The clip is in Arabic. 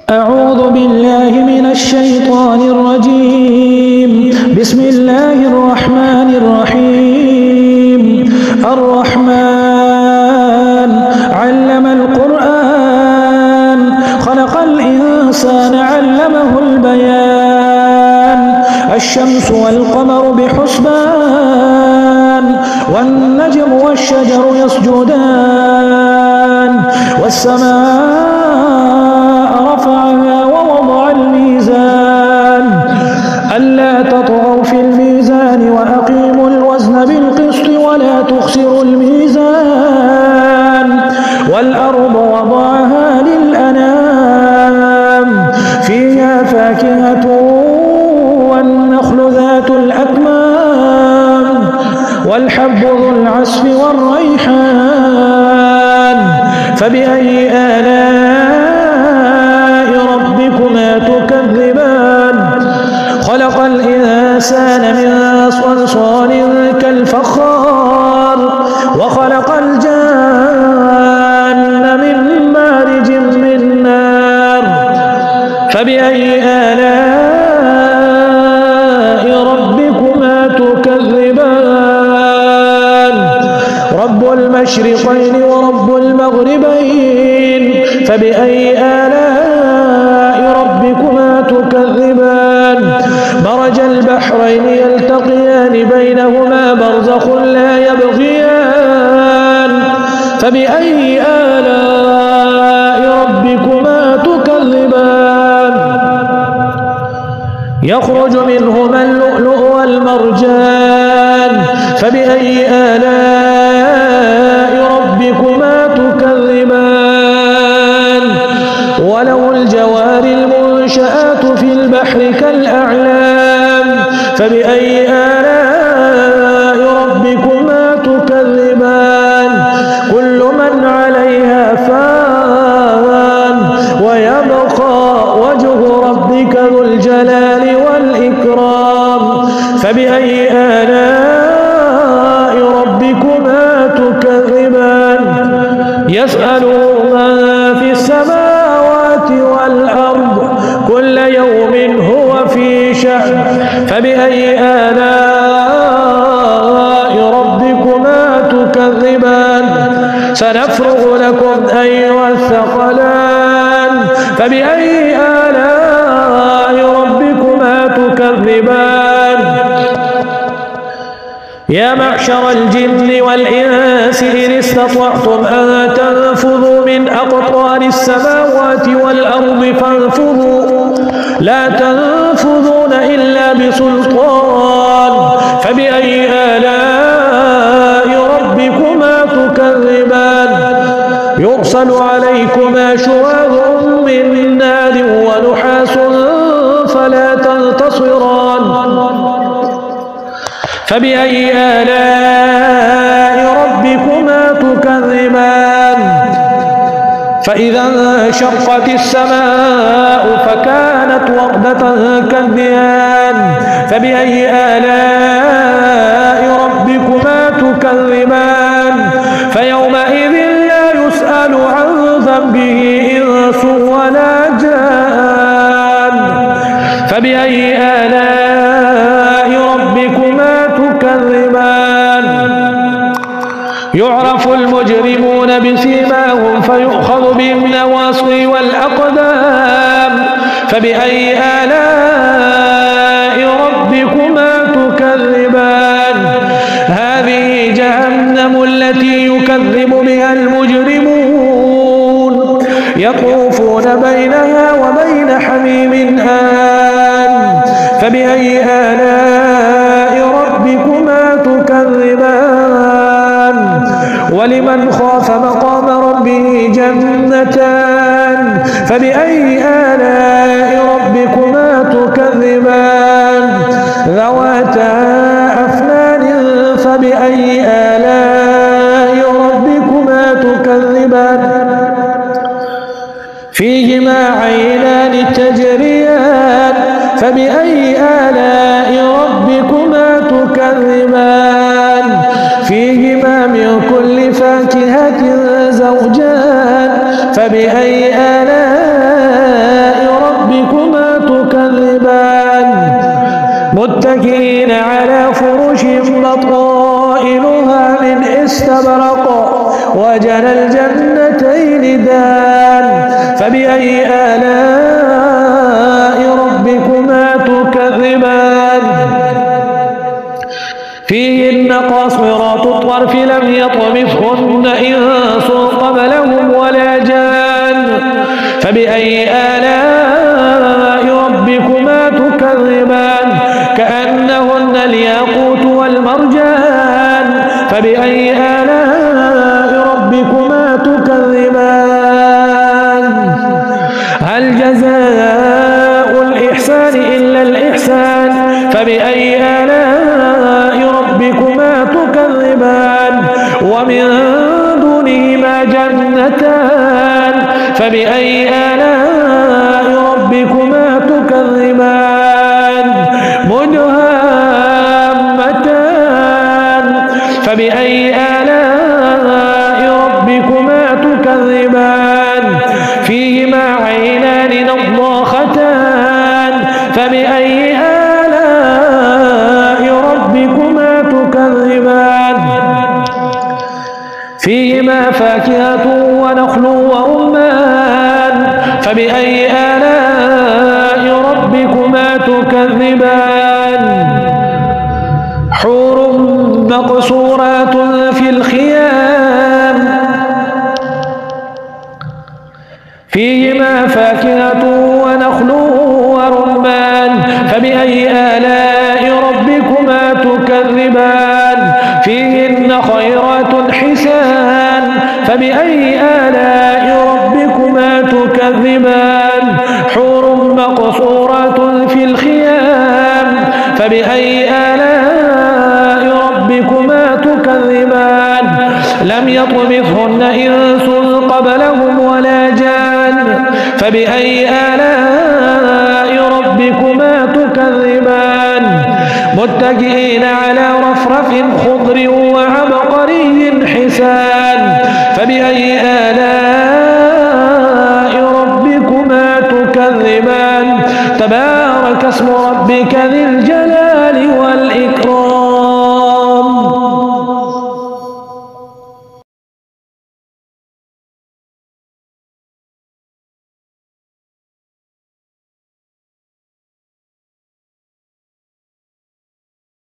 أعوذ بالله من الشيطان الرجيم. بسم الله الرحمن الرحيم. الرحمن علم القرآن خلق الإنسان علمه البيان. الشمس والقمر بحسبان والنجم والشجر يسجدان والسماء رفعها ووضع الميزان ألا تطغوا في الميزان وأقيموا الوزن بالقسط ولا تخسروا الميزان. والأرض وضعها للأنام فيها فاكهة والنخل ذات الأكمام والحب ذو العصف والريحان. فبأي آلاء ربكما تكذبان؟ خلق الإنسان من صلصال كالفخار وخلق الجان من مارج من نار. فبأي آلاء ربكما تكذبان؟ رب المشرقين ورب المغربين. فبأي آلاء ربكما تكذبان؟ مرج البحرين يلتقيان بينهما برزخ لا يبغيان. فبأي آلاء ربكما تكذبان؟ يخرج منهما اللؤلؤ والمرجان. فبأي آلاء ربكما تكذبان؟ وله الجوار المنشآت في البحر كالأعلام. فبأي آلاء ربكما تكذبان؟ كل من عليها فان ويبقى وجه ربك ذو الجلال والإكرام. فبأي آلاء ربكما تكذبان؟ يسأله من في السماوات والأرض كل يوم هو في شأن. فبأي آلاء ربكما تكذبان؟ سنفرغ لكم أيها الثقلان. فبأي آلاء ربكما تكذبان؟ يا معشر الجن والإنس إن استطعتم أن تنفذوا من أقطار السماوات والأرض فانفذوا لا تنفذون إلا بسلطان. فبأي آلاء ربكما تكذبان؟ يرسل عليكما شواظ من نار ونحاس فلا تنتصران. فبأي آلاء ربكما تكذبان؟ فإذا انشقت السماء فكانت وردة كالدهان. فبأي آلاء ربكما تكذبان؟ فيومئذ لا يسأل عن ذنبه إنس ولا جان. فبأي آلاء ربكما تكذبان؟ يعرف المجرمون بسيماهم فيؤخذ بالنواصي والأقدام. فبأي آلاء ربكما تكذبان؟ هذه جهنم التي يكذب بها المجرمون يطوفون بينها وبين حميم آن. فبأي آلاء ربكما تكذبان؟ ولمن خاف مقام ربه جنتان. فبأي آلاء ربكما تكذبان؟ ذواتا أفنان. فبأي آلاء ربكما تكذبان؟ فيهما عينان تجريان. فبأي آلاء ربكما تكذبان؟ فيهما من كل فاكهة زوجان. فبأي آلاء متكئين على فرش بطائنها من استبرق وجنى الجنتين دان فبأي آلاء ربكما تكذبان فيهن قاصرات الطرف لم يطمثهن إنس قبلهم ولا جان فبأي آلاء ربكما تكذبان كأنهن الياقوت والمرجان فبأي آلاء ربكما تكذبان هل جزاء الإحسان إلا الإحسان فبأي آلاء ربكما تكذبان ومن دونهما جنتان فبأي آلاء ربكما تكذبان مدهامتان فبأي آلاء ربكما تكذبان فيهما عينان نضاختان فبأي آلاء ربكما تكذبان فيهما فاكهة ونخل ورمان فبأي آلاء ربكما تكذبان حور مقصورات في الخيام فيهما فاكهة ونخل ورمان فبأي آلاء ربكما تكذبان فيهن خيرات حسان فبأي آلاء ربكما تكذبان حور مقصورات في الخيام فبأي آلاء ربكما تكذبان لم يطمثهن إنس قبلهم ولا جان فبأي آلاء ربكما تكذبان متكئين على رفرف خضر وعبقري حسان فبأي آلاء ربكما تكذبان تبارك اسم ربك ذي الجلال